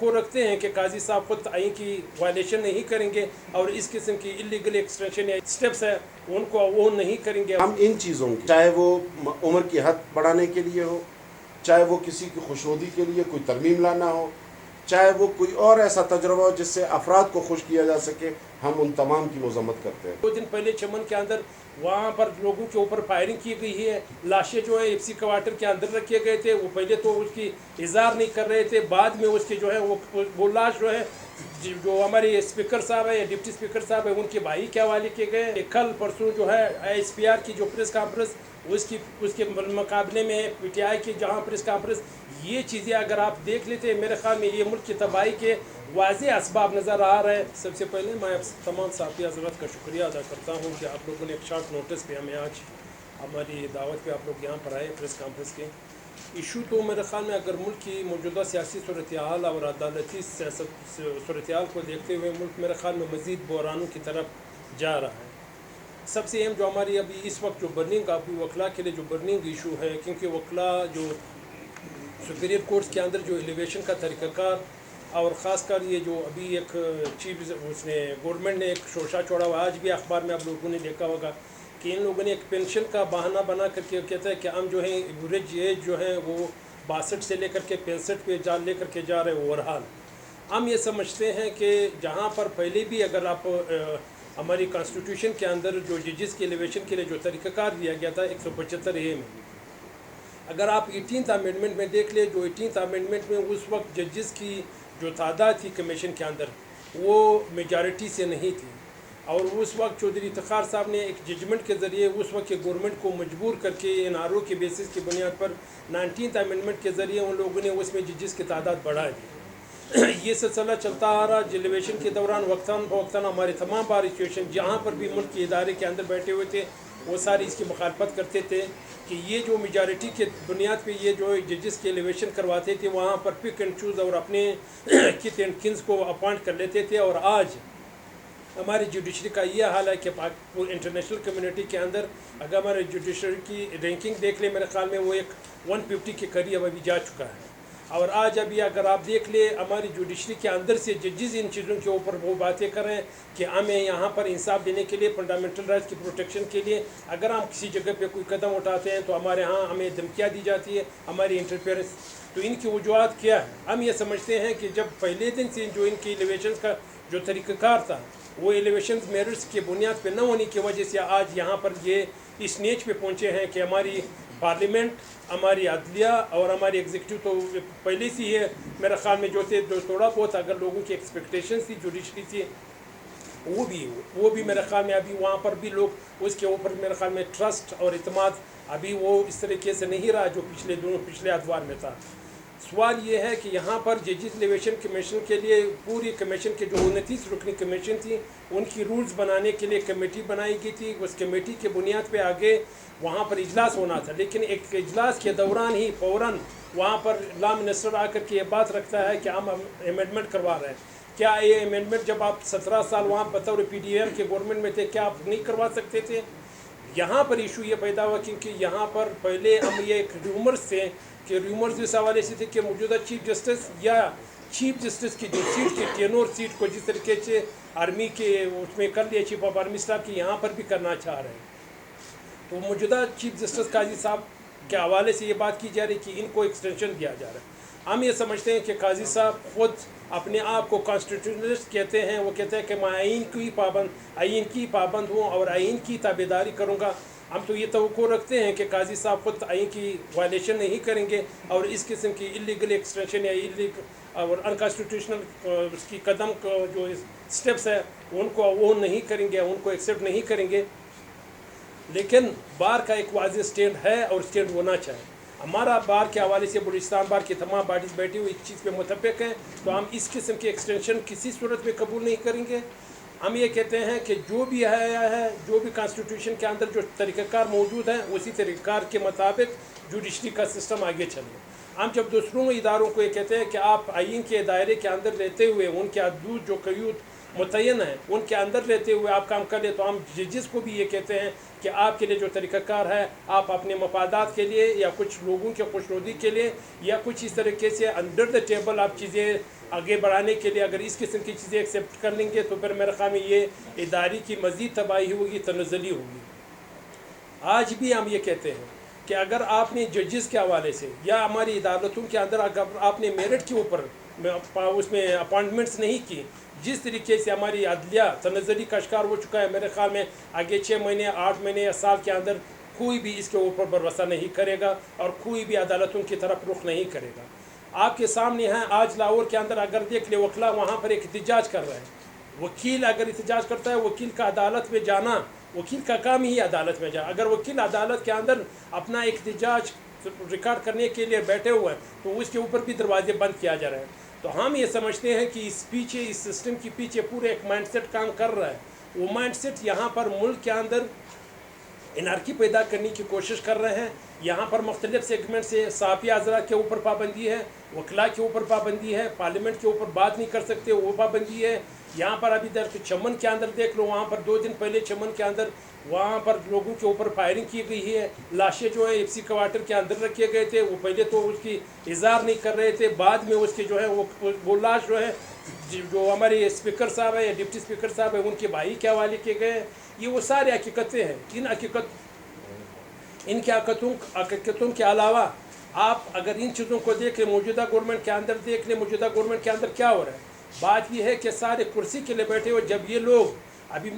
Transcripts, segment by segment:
को रखते हैं कि काजी साहब खुद आइन की वायलेशन नहीं करेंगे और इस किस्म की इलीगल एक्सटेंशन या स्टेप्स है उनको वो नहीं करेंगे। हम इन चीज़ों की, चाहे वो उम्र की हद बढ़ाने के लिए हो, चाहे वो किसी की खुशनुदी के लिए कोई तरमीम लाना हो, चाहे वो कोई और ऐसा तजर्बा हो जिससे अफराद को खुश किया जा सके, हम उन तमाम की मजम्मत करते हैं। 2 दिन पहले चमन के अंदर वहाँ पर लोगों के ऊपर फायरिंग की गई है। लाशें जो है एफसी क्वार्टर के अंदर रखे गए थे। वो पहले तो उसकी इज़हार नहीं कर रहे थे, बाद में उसके जो है वो लाश जो है जो हमारे स्पीकर साहब है या डिप्टी स्पीकर साहब है उनके भाई के हवाले किए गए। कल परसों जो है ISPR की जो प्रेस कॉन्फ्रेंस उसके मुकाबले में PTI की जहाँ प्रेस कॉन्फ्रेंस, ये चीज़ें अगर आप देख लेते हैं मेरे ख्याल में ये मुल्क की तबाही के वाज़े असबाब नज़र आ रहे हैं। सबसे पहले मैं तमाम साथी हज़रात का शुक्रिया अदा करता हूँ कि आप लोगों ने एक शॉर्ट नोटिस पे हमें आज हमारी दावत पे आप लोग यहाँ पर आए प्रेस कॉन्फ्रेंस के। इशू तो मेरे ख़्याल में अगर मुल्क की मौजूदा सियासी सूरत-ए-हाल और अदालती सूरत-ए-हाल को देखते हुए मुल्क मेरे ख़्याल में मज़ीद बहरानों की तरफ जा रहा है। सबसे अहम जो हमारी अभी इस वक्त जो बर्निंग अभी वकला के लिए जो बर्निंग इशू है, क्योंकि वकला जो सुपीरियर कोर्ट्स के अंदर जो एलिवेशन का तरीक़ाकार और ख़ासकर ये जो अभी एक चीफ उसने गवर्नमेंट ने एक शोशा छोड़ा हुआ, आज भी अखबार में आप लोगों ने देखा होगा कि इन लोगों ने एक पेंशन का बहाना बना करके कहता है कि हम जो है एवरेज एज जो है वो 62 से लेकर के 65 पे लेकर के जा रहे हैं ओवरऑल। हम ये समझते हैं कि जहाँ पर पहले भी अगर आप हमारी कॉन्स्टिट्यूशन के अंदर जो जजेस के एलिवेशन के लिए जो तरीक़ाकार दिया गया था 175A में, अगर आप 18th अमेंडमेंट में देख ले, जो 18th अमेंडमेंट में उस वक्त जजेस की जो तादाद थी कमीशन के अंदर वो मेजॉरिटी से नहीं थी, और उस वक्त चौधरी इफ्तिखार साहब ने एक जजमेंट के ज़रिए उस वक्त के गवर्नमेंट को मजबूर करके NRO के बेसिस की बुनियाद पर 19th अमेंडमेंट के ज़रिए उन लोगों ने उसमें जजेस की तादाद बढ़ा दी। ये सिलसिला चलता आ रहा। एलिवेशन के दौरान वक्तन फ़वक्तन हमारे तमाम बार इंस्टीट्यूशन जहाँ पर भी मुल्क के इदारे के अंदर बैठे हुए थे वो सारी इसकी मुखालफत करते थे कि ये जो मेजॉरिटी के बुनियाद पे ये जो जजेस के एलिवेशन करवाते थे वहाँ पर पिक एंड चूज़ और अपने कित एंड किन्स को अपॉइंट कर लेते थे। और आज हमारी जुडिशरी का ये हाल है कि इंटरनेशनल कम्युनिटी के अंदर अगर हमारे जुडिशरी की रैंकिंग देख ले, मेरे ख्याल में वो एक 150 के करीब अभी जा चुका है। और आज अभी अगर आप देख ले हमारी जुडिशरी के अंदर से जजेस इन चीज़ों के ऊपर वो बातें कर रहे हैं कि हमें यहाँ पर इंसाफ देने के लिए, फंडामेंटल राइट्स की प्रोटेक्शन के लिए अगर हम किसी जगह पे कोई कदम उठाते हैं तो हमारे यहाँ हमें धमकियाँ दी जाती है, हमारी इंटरफेरेंस। तो इनकी वजूहत क्या है? हम ये समझते हैं कि जब पहले दिन से जो इनकी एलिवेशन का जो तरीक़ाकार था वो एलिवेशन मेरिट्स के बुनियाद पे न होने की वजह से आज यहाँ पर ये इस नेच पे पहुँचे हैं कि हमारी पार्लियामेंट, हमारी अदलिया और हमारी एग्जीक्यूटिव तो पहले से ही है मेरे ख्याल में जो थे जो थोड़ा बहुत अगर लोगों की एक्सपेक्टेशन थी जुडिशरी थी वो भी मेरे ख्याल में अभी वहाँ पर भी लोग उसके ऊपर मेरे ख्याल में ट्रस्ट और इत्मीनान अभी वो इस तरीके से नहीं रहा जो पिछले अदवार में था। सवाल ये है कि यहाँ पर जजेस एलिवेशन कमीशन के लिए पूरी कमीशन के जो 29 रुकनी कमीशन थी उनकी रूल्स बनाने के लिए कमेटी बनाई गई थी। उस कमेटी के बुनियाद पे आगे वहाँ पर इजलास होना था, लेकिन एक इजलास के दौरान ही फ़ौरन वहाँ पर लॉ मिनिस्टर आकर के ये बात रखता है कि हम अमेंडमेंट करवा रहे हैं। क्या ये अमेंडमेंट जब आप 17 साल वहाँ बतौर PDM के गवर्नमेंट में थे क्या आप नहीं करवा सकते थे? यहाँ पर इशू ये पैदा हुआ क्योंकि यहाँ पर पहले हम ये एक रूमर्स थे कि रूमर्स इस हवाले से थे कि मौजूदा चीफ जस्टिस या चीफ जस्टिस की जो सीट की टेनोर सीट को जिस तरीके से आर्मी के उसमें कर लिया चीफ ऑफ आर्मी स्टाफ की यहाँ पर भी करना चाह रहे हैं। तो मौजूदा चीफ जस्टिस काजी साहब के हवाले से ये बात की जा रही कि इनको एक्सटेंशन दिया जा रहा है। हम ये समझते हैं कि काजी साहब ख़ुद अपने आप को कॉन्स्टिट्यूशनलिस्ट कहते हैं। वो कहते हैं कि मैं आइन की पाबंद हूँ और आइन की ताबेदारी करूँगा। हम तो ये तवक्को रखते हैं कि काजी साहब खुद आइन की वायलेशन नहीं करेंगे और इस किस्म की इलीगल एक्सटेंशन या इलीगल और अनकॉन्स्टिट्यूशनल उसकी कदम जो स्टेप्स है उनको वो नहीं करेंगे, उनको एक्सेप्ट नहीं करेंगे। लेकिन बार का एक वाज़ेह स्टैंड है और स्टैंड होना चाहिए। हमारा बार के हवाले से बलूचिस्तान बार की तमाम बॉडीज़ बैठी हुई इस चीज़ पे मुतफ़िक़ हैं, तो हम इस किस्म की एक्सटेंशन किसी सूरत में कबूल नहीं करेंगे। हम ये कहते हैं कि जो भी है जो भी कॉन्स्टिट्यूशन के अंदर जो तरीक़ाकार मौजूद है उसी तरीक़ाकार के मुताबिक जुडिशरी का सिस्टम आगे चले। हम जब दूसरों इदारों को ये कहते हैं कि आप आइन के दायरे के अंदर रहते हुए उनके हदूद जो क़यूद متعین ہیں ان کے اندر رہتے ہوئے آپ کام کر لیں، تو ہم ججز کو بھی یہ کہتے ہیں کہ آپ کے لیے جو طریقہ کار ہے، آپ اپنے مفادات کے لیے یا کچھ لوگوں کے خوشنودی کے لیے یا کچھ اس طریقے سے انڈر دا ٹیبل آپ چیزیں آگے بڑھانے کے لیے اگر اس قسم کی چیزیں ایکسیپٹ کر لیں گے تو پھر میرے خیال میں یہ ادارے کی مزید تباہی ہوگی، تنزلی ہوگی۔ آج بھی ہم یہ کہتے ہیں کہ اگر آپ نے ججز کے حوالے سے یا ہماری عدالتوں کے اندر اگر آپ نے میرٹ کے اوپر اس میں اپوائنٹمنٹس نہیں کی، جس طریقے سے ہماری عدلیہ تنزلی کا شکار ہو چکا ہے، میرے خیال میں آگے 6 مہینے 8 مہینے یا سال کے اندر کوئی بھی اس کے اوپر بھروسہ نہیں کرے گا اور کوئی بھی عدالتوں کی طرف رخ نہیں کرے گا۔ آپ کے سامنے ہیں آج لاہور کے اندر اگر دیکھ لے وکلا وہاں پر ایک احتجاج کر رہا ہے، وکیل اگر احتجاج کرتا ہے، وکیل کا عدالت میں جانا، وکیل کا کام ہی عدالت میں جانا، اگر وکیل عدالت کے اندر اپنا احتجاج ریکارڈ کرنے کے لیے بیٹھے ہوئے ہیں تو اس کے اوپر بھی دروازے بند کیا جا رہا ہے۔ تو ہم یہ سمجھتے ہیں کہ اس سسٹم کے پیچھے پورے ایک مائنڈ سیٹ کام کر رہا ہے۔ وہ مائنڈ سیٹ یہاں پر ملک کے اندر انارکی پیدا کرنے کی کوشش کر رہے ہیں۔ یہاں پر مختلف سیگمنٹ سے صحافی حضرات کے اوپر پابندی ہے، وکلا کے اوپر پابندی ہے، پارلیمنٹ کے اوپر بات نہیں کر سکتے وہ پابندی ہے۔ یہاں پر ابھی در چمن کے اندر دیکھ لو، وہاں پر 2 دن پہلے چمن کے اندر وہاں پر لوگوں کے اوپر فائرنگ کی گئی ہے، لاشیں جو ہے ایف سی کوارٹر کے اندر رکھے گئے تھے، وہ پہلے تو اس کی اظہار نہیں کر رہے تھے، بعد میں اس کے جو ہے وہ لاش جو ہے جو ہمارے اسپیکر صاحب ہے یا ڈپٹی اسپیکر صاحب ہے ان کے بھائی کے حوالے کیے گئے ہیں۔ یہ وہ سارے حقیقتیں ہیں۔ ان کی حقیقتوں کے علاوہ آپ اگر ان چیزوں کو دیکھ لیں، موجودہ گورنمنٹ کے اندر دیکھ لیں، موجودہ گورنمنٹ کے اندر کیا ہو رہا ہے۔ بات یہ ہے کہ سارے کرسی کے لیے بیٹھے ہوئے، جب یہ لوگ ابھی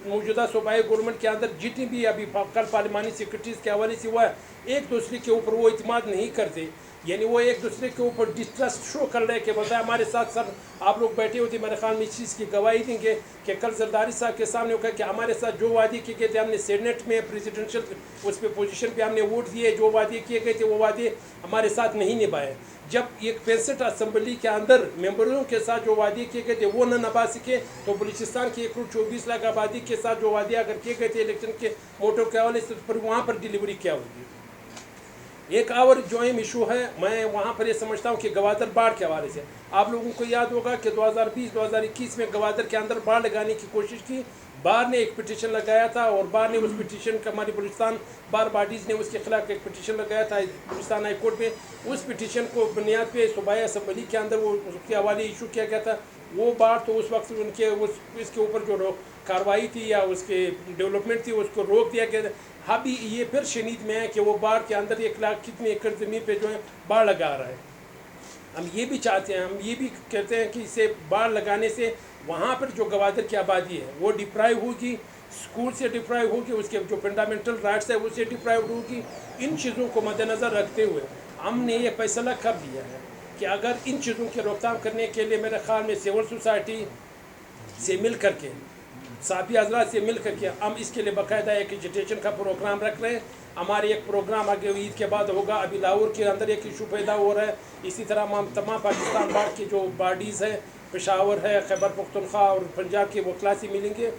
موجودہ صوبائی گورنمنٹ کے اندر جتنی بھی ابھی کل پارلیمانی سیکرٹریز کے حوالے سے ہوا ہے، ایک دوسرے کے اوپر وہ اعتماد نہیں کرتے، یعنی وہ ایک دوسرے کے اوپر ڈسٹرسٹ شو کر رہے ہیں کہ بتائیں ہمارے ساتھ سب آپ لوگ بیٹھے ہوتے، میرے خیال میں اس چیز کی گواہی دیں گے کہ کل زرداری صاحب کے سامنے ہو کہا کہ ہمارے ساتھ جو وعدے کیے گئے تھے، ہم نے سینیٹ میں پریزیڈنشل اس پہ پوزیشن پہ ہم نے ووٹ دیے، جو وعدے کیے گئے تھے وہ وعدے ہمارے ساتھ نہیں نبھائے۔ جب ایک 65 اسمبلی کے اندر ممبروں کے ساتھ جو وعدے کیے گئے تھے وہ نہ نبھا سکے، تو بلوچستان کی 1.24 لاکھ آبادی کے ساتھ جو وعدے اگر کیے گئے تھے الیکشن کے موٹو کے حوالے سے، پر وہاں پر ڈیلیوری کیا ہوگی۔ ایک اور جو اہم ایشو ہے، میں وہاں پر یہ سمجھتا ہوں کہ گوادر باڑھ کے حوالے سے آپ لوگوں کو یاد ہوگا کہ 2020-2021 میں گوادر کے اندر باڑھ لگانے کی کوشش کی، بار نے ایک پٹیشن لگایا تھا اور بار نے اس پٹیشن کا ہماری بلوچستان بار باڈیز نے اس کے خلاف ایک پٹیشن لگایا تھا بلوچستان ہائی کورٹ میں۔ اس پٹیشن کو بنیاد پہ صوبائی اسمبلی کے اندر وہ اس کے حوالے ایشو کیا گیا تھا۔ وہ بار تو اس وقت ان کے اس کے اوپر جو کارروائی تھی یا اس کے ڈیولپمنٹ تھی اس کو روک دیا گیا تھا۔ ابھی یہ پھر شنید میں ہے کہ وہ باڑھ کے اندر 1 لاکھ کتنے ایکڑ زمین پہ جو ہے باڑھ لگا رہا ہے۔ ہم یہ بھی چاہتے ہیں، ہم یہ بھی کہتے ہیں کہ اسے باڑھ لگانے سے وہاں پر جو گوادر کی آبادی ہے وہ ڈپرائیو ہوگی، اسکول سے ڈپرائیو ہوگی، اس کے جو فنڈامنٹل رائٹس ہے اس سے ڈپرائیو ہوگی۔ ان چیزوں کو مد نظر رکھتے ہوئے ہم نے یہ فیصلہ کر لیا ہے کہ اگر ان چیزوں کی روک تھام کرنے کے لیے میرے خیال میں سول سوسائٹی سے مل کر کے، صحافی حضرات سے مل کر کے ہم اس کے لیے باقاعدہ ایک ایجوٹیشن کا پروگرام رکھ رہے ہیں۔ ہمارے ایک پروگرام آگے عید کے بعد ہوگا۔ ابھی لاہور کے اندر ایک ایشو پیدا ہو رہا ہے، اسی طرح ہم تمام پاکستان باڑھ کی جو باڈیز ہیں، پشاور ہے، خیبر پختونخوا اور پنجاب کے وکلا سے ملیں گے،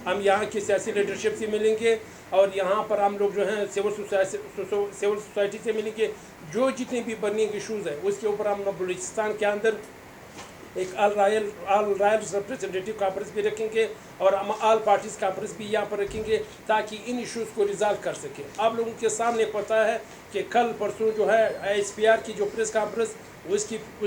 ہم یہاں کی سیاسی لیڈرشپ سے ملیں گے اور یہاں پر ہم لوگ جو ہیں سول سوسائٹی سے ملیں گے۔ جو جتنے بھی برننگ ایشوز ہیں اس کے اوپر ہم بلوچستان کے اندر ایک آل رائل ریپریزنٹیٹیو کانفرنس بھی رکھیں گے اور ہم آل پارٹیز کانفرنس بھی یہاں پر رکھیں گے تاکہ ان ایشوز کو ریزالو کر سکیں۔ آپ لوگوں کے سامنے پتہ ہے کہ کل پرسوں جو ہے ایس پی آر کی جو پریس کانفرنس اس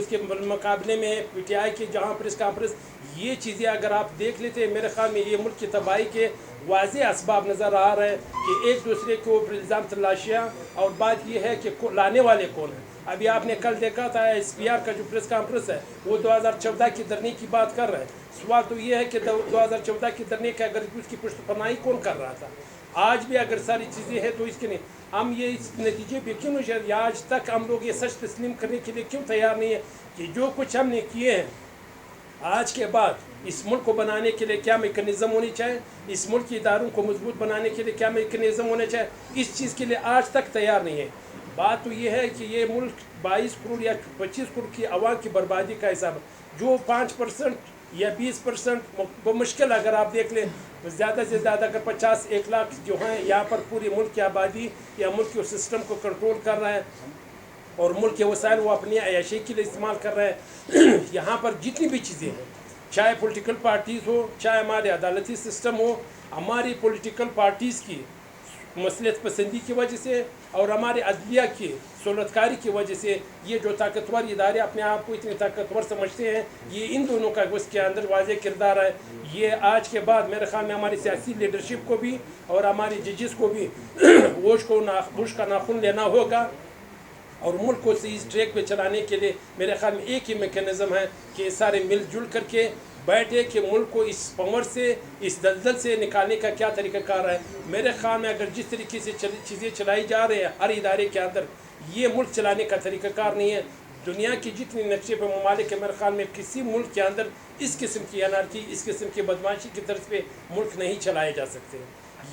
کے مقابلے میں پی ٹی آئی کی جہاں پریس کانفرنس، یہ چیزیں اگر آپ دیکھ لیتے میرے خیال میں یہ ملک کی تباہی کے واضح اسباب نظر آ رہے ہیں کہ ایک دوسرے کے اوپر الزام تلاشیاں، اور بات یہ ہے کہ لانے والے کون ہیں۔ ابھی آپ نے کل دیکھا تھا ایس پی آر کا جو پریس کانفرنس ہے وہ 2014 کی دھرنے کی بات کر رہے ہیں۔ سوال تو یہ ہے کہ 2014 کی دھرنے کے اگر اس کی پشت پناہی کون کر رہا تھا؟ آج بھی اگر ساری چیزیں ہیں تو اس کے نہیں ہم یہ اس نتیجے پہ کیوں نہیں، یا آج تک ہم لوگ یہ سچ تسلیم کرنے کے لیے کیوں تیار نہیں ہے کہ جو کچھ ہم نے کیے ہیں آج کے بعد اس ملک کو بنانے کے لیے کیا میکنزم ہونی چاہیے، اس ملک کی اداروں کو مضبوط بنانے کے لیے کیا میکنزم ہونا چاہیے، اس چیز کے لیے آج تک تیار نہیں ہے۔ بات تو یہ ہے کہ یہ ملک 22 کروڑ یا 25 کروڑ کی عوام کی بربادی کا حساب ہے، جو 5% یا 20% بمشکل اگر آپ دیکھ لیں زیادہ سے زیادہ اگر 50-1 لاکھ جو ہیں یہاں پر پوری ملک کی آبادی یا ملک کے سسٹم کو کنٹرول کر رہا ہے اور ملک کے وسائل وہ اپنی عیاشی کے لیے استعمال کر رہے ہیں۔ یہاں پر جتنی بھی چیزیں ہیں चाहे पॉलिटिकल पार्टीज़ हो, चाहे हमारे अदालती सिस्टम हो, हमारी पॉलिटिकल पार्टीज़ की मसलियत पसंदी की वजह से और हमारे अदलिया की सहूलतकारी की वजह से ये जो ताकतवर इदारे अपने आप को इतने ताकतवर समझते हैं, ये इन दोनों का उसके अंदर वाज़ेह किरदार है। ये आज के बाद मेरे ख्याल में हमारी सियासी लीडरशिप को भी और हमारी जजेस को भी होश का नाखून लेना होगा और मुल्क को इस ट्रैक पे चलाने के लिए मेरे ख्याल में एक ही मैकेनिज़्म है कि सारे मिलजुल करके बैठे कि मुल्क को इस पंवर से, इस दलदल से निकालने का क्या तरीक़ाकार है। मेरे ख्याल में अगर जिस तरीके से चीज़ें चलाई जा रही है हर इदारे के अंदर, ये मुल्क चलाने का तरीक़ाकार नहीं है। दुनिया की जितनी नक्शे पर ममालिक है, मेरे ख्याल में किसी मुल्क के अंदर इस किस्म की अनारकी, इस किस्म की बदमाशी की तरफ पे मुल्क नहीं चलाए जा सकते।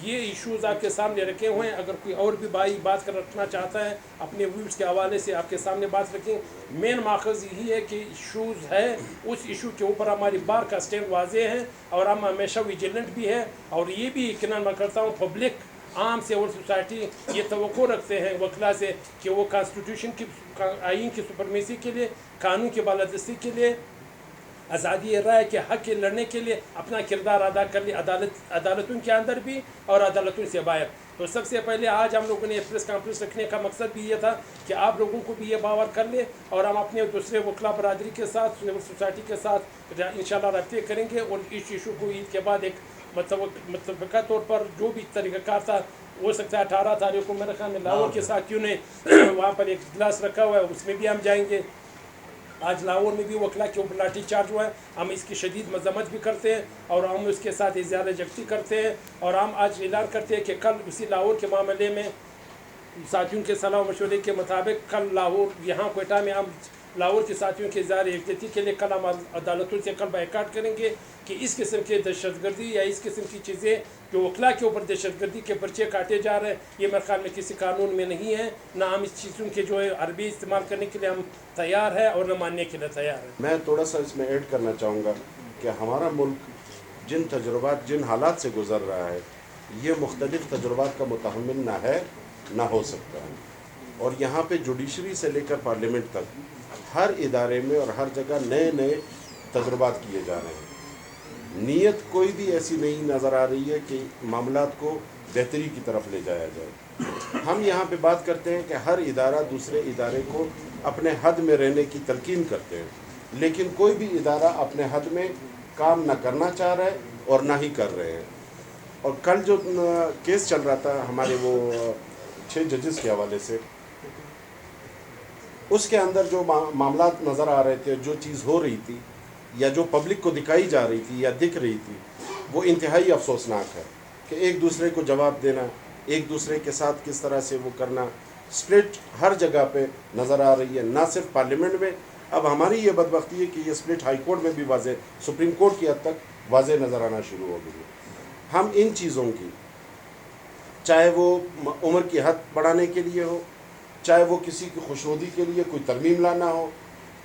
ये इश्यूज़ आपके सामने रखे हुए हैं। अगर कोई और भी भाई बात कर रखना चाहता है अपने व्यूज़ के हवाले से आपके सामने बात रखें। मेन माखज़ यही है कि इश्यूज़ है, उस इशू के ऊपर हमारी बार का स्टैंड वाज़े है और हम हमेशा विजिलेंट भी है। और ये भी यकीनन मैं करता हूँ पब्लिक आम से और सोसाइटी ये तवक्को रखते हैं वकला से कि वो कॉन्स्टिट्यूशन की, आइन की सुपरमेसी के लिए, कानून की बालादस्ती के लिए, आज़ादी राय के हक़ के लड़ने के लिए अपना किरदार अदा कर ले, अदालतों के अंदर भी और अदालतों से बाहर। तो सबसे पहले आज हम लोगों ने प्रेस कॉन्फ्रेंस रखने का मकसद भी ये था कि आप लोगों को भी ये बावर कर ले और हम अपने दूसरे वकला बरादरी के साथ, सिविल सोसाइटी के साथ इंशाल्लाह रब्ते करेंगे और इस इशू को ईद के बाद एक मतफ़क़ा तौर पर जो भी तरीक़ाकार था, हो सकता है 18 तारीख को मेरे ख्याल में लाहौर के साथियों ने वहाँ पर एक इजलास रखा हुआ है, उसमें भी हम जाएंगे। आज लाहौर में भी वकला के ऊपर लाठी चार्ज हुआ है, हम इसकी शदीद मजम्मत भी करते हैं और हम उसके साथ इज़हार यकजहती करते हैं। और हम आज ऐलान करते हैं कि कल उसी लाहौर के मामले में साथियों के सलाह मशवरे के मुताबिक कल लाहौर, यहाँ कोयटा में हम लाहौर के साथियों के इज़हार यकजहती के लिए कल हम अदालतों से कल बायकाट करेंगे कि इस किस्म के दहशतगर्दी या इस किस्म की चीज़ें जो वकला के ऊपर दहशतगर्दी के पर्चे काटे जा रहे हैं, ये मेरे ख्याल में किसी कानून में नहीं है। ना हम इस चीज़ों के जो है अरबी इस्तेमाल करने के लिए हम तैयार है और न मानने के लिए तैयार है। मैं थोड़ा सा इसमें ऐड करना चाहूँगा कि हमारा मुल्क जिन तजुर्बात, जिन हालात से गुज़र रहा है, ये मुख्तलिफ़ तजुर्बात का मुतहम्मिल ना है, ना हो सकता है। और यहाँ पे जुडिशरी से लेकर पार्लियामेंट तक हर इदारे में और हर जगह नए नए तजुर्बात किए जा रहे हैं। नीयत कोई भी ऐसी नहीं नज़र आ रही है कि मामलात को बेहतरी की तरफ ले जाया जाए। हम यहाँ पे बात करते हैं कि हर इदारा दूसरे इदारे को अपने हद में रहने की तलकीन करते हैं, लेकिन कोई भी इदारा अपने हद में काम ना करना चाह रहा है और ना ही कर रहे हैं। और कल जो केस चल रहा था हमारे वो 6 जजेस के हवाले से, उसके अंदर जो मामलात नज़र आ रहे थे, जो चीज़ हो रही थी या जो पब्लिक को दिखाई जा रही थी या दिख रही थी, वो इंतहाई अफसोसनाक है कि एक दूसरे को जवाब देना, एक दूसरे के साथ किस तरह से वो करना, स्प्लिट हर जगह पे नज़र आ रही है। ना सिर्फ पार्लियामेंट में, अब हमारी ये बदबख्ती है कि ये स्प्लिट हाई कोर्ट में भी वाज़े, सुप्रीम कोर्ट की हद तक वाज़े नज़र आना शुरू हो गई है। हम इन चीज़ों की, चाहे वो उम्र की हद बढ़ाने के लिए हो, चाहे वो किसी की खुशनुदी के लिए कोई तरमीम लाना हो,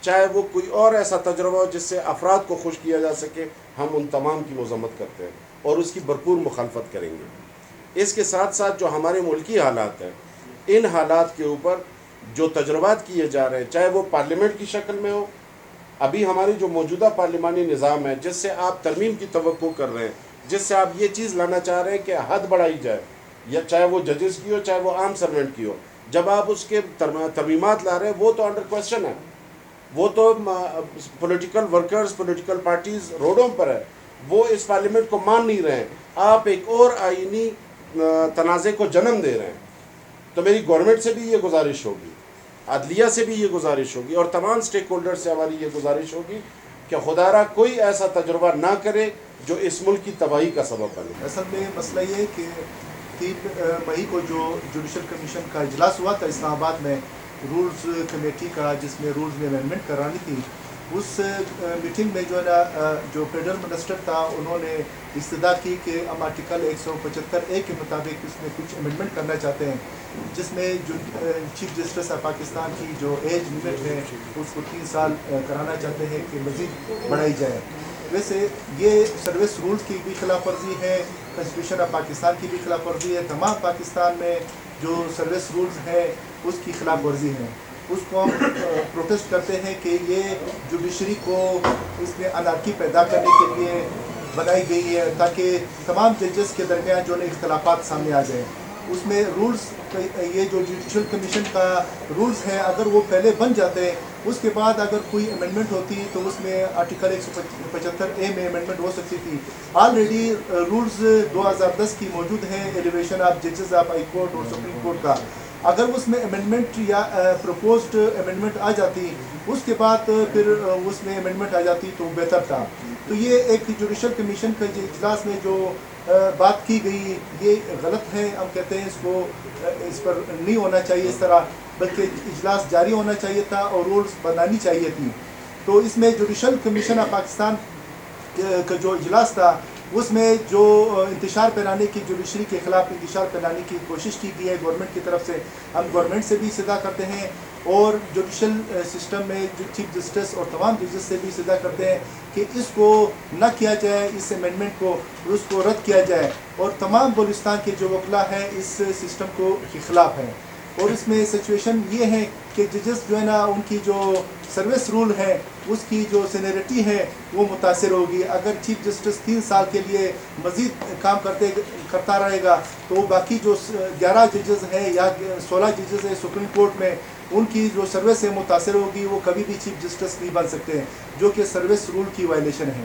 चाहे वो कोई और ऐसा तजर्बा हो जिससे अफराद को खुश किया जा सके, हम उन तमाम की मज़म्मत करते हैं और उसकी भरपूर मुखालफत करेंगे। इसके साथ साथ जो हमारे मुल्की हालात हैं, इन हालात के ऊपर जो तजर्बात किए जा रहे हैं, चाहे वो पार्लियामेंट की शक्ल में हो, अभी हमारी जो मौजूदा पार्लिमानी निज़ाम है जिससे आप तरमीम की तवक्को कर रहे हैं, जिससे आप ये चीज़ लाना चाह रहे हैं कि हद बढ़ाई जाए, या चाहे वो जजेस की हो, चाहे वो आम सर्वेंट की हो, जब आप उसके तरमीमात ला रहे हैं, वो तो अंडर क्वेश्चन है। वो तो पॉलिटिकल वर्कर्स, पॉलिटिकल पार्टीज़ रोडों पर है, वो इस पार्लियामेंट को मान नहीं रहे हैं। आप एक और आईनी तनाज़े को जन्म दे रहे हैं। तो मेरी गवर्नमेंट से भी ये गुजारिश होगी, अदलिया से भी ये गुजारिश होगी और तमाम स्टेक होल्डर से हमारी ये गुजारिश होगी कि खुदारा कोई ऐसा तजुर्बा ना करे जो इस मुल्क की तबाही का सबब बने। असल में मसला ये है कि 3 मई को जो जुडिशल कमीशन का इजलास हुआ था इस्लामाबाद में, रूल्स कमेटी का, जिसमें रूल्स में अमेंडमेंट करानी थी, उस मीटिंग में जो है ना, जो फेडरल मिनिस्टर था, उन्होंने इस्तदा की कि हम आर्टिकल 175A के मुताबिक इसमें कुछ अमेंडमेंट करना चाहते हैं, जिसमें जो चीफ जस्टिस ऑफ पाकिस्तान की जो एज लिमिट है उसको 3 साल कराना चाहते हैं कि मज़ीद बढ़ाई जाए। वैसे ये सर्विस रूल्स की भी खिलाफ वर्जी है, कॉन्स्टिट्यूशन ऑफ पाकिस्तान की भी खिलाफ वर्जी है, तमाम पाकिस्तान में जो सर्विस रूल्स हैं उसकी खिलाफ वर्जी है। اس کو ہم پروٹیسٹ کرتے ہیں کہ یہ جوڈیشری کو اس میں انارکی پیدا کرنے کے لیے بنائی گئی ہے تاکہ تمام ججز کے درمیان جو ہے اختلافات سامنے آ جائیں. اس میں رولز یہ جو جوڈیشل کمیشن کا رولز ہیں اگر وہ پہلے بن جاتے ہیں اس کے بعد اگر کوئی امینڈمنٹ ہوتی تو اس میں آرٹیکل 175A میں امینڈمنٹ ہو سکتی تھی. آلریڈی رولز 2010 کی موجود ہیں ایلیویشن آف ججز آف ہائی کورٹ اور سپریم کورٹ کا. اگر اس میں امینڈمنٹ یا پروپوزڈ امینڈمنٹ آ جاتی اس کے بعد پھر اس میں امینڈمنٹ آ جاتی تو بہتر تھا. تو یہ ایک جوڈیشل کمیشن کا اجلاس میں جو بات کی گئی یہ غلط ہے. ہم کہتے ہیں اس پر نہیں ہونا چاہیے اس طرح, بلکہ اجلاس جاری ہونا چاہیے تھا اور رولز بنانی چاہیے تھی. تو اس میں جوڈیشل کمیشن آف پاکستان کا جو اجلاس تھا اس میں جو انتشار پھیلانے کی جوڈیشری کے خلاف انتشار پھیلانے کی کوشش کی گئی ہے گورنمنٹ کی طرف سے, ہم گورنمنٹ سے بھی استدعا کرتے ہیں اور جوڈیشل سسٹم میں جو چیف جسٹس اور تمام ججز سے بھی استدعا کرتے ہیں کہ اس کو نہ کیا جائے, اس امینڈمنٹ کو اس کو رد کیا جائے. اور تمام بلوچستان کے جو وکلا ہیں اس سسٹم کو کے خلاف ہیں. اور اس میں سچویشن یہ ہے کہ ججز جو ہے نا ان کی جو سروس رول ہے اس کی جو سینیرٹی ہے وہ متاثر ہوگی. اگر چیف جسٹس 3 سال کے لیے مزید کام کرتا رہے گا تو باقی جو 11 ججز ہیں یا 16 ججز ہیں سپریم کورٹ میں ان کی جو سروس ہے متاثر ہوگی. وہ کبھی بھی چیف جسٹس نہیں بن سکتے ہیں جو کہ سروس رول کی وائلیشن ہے.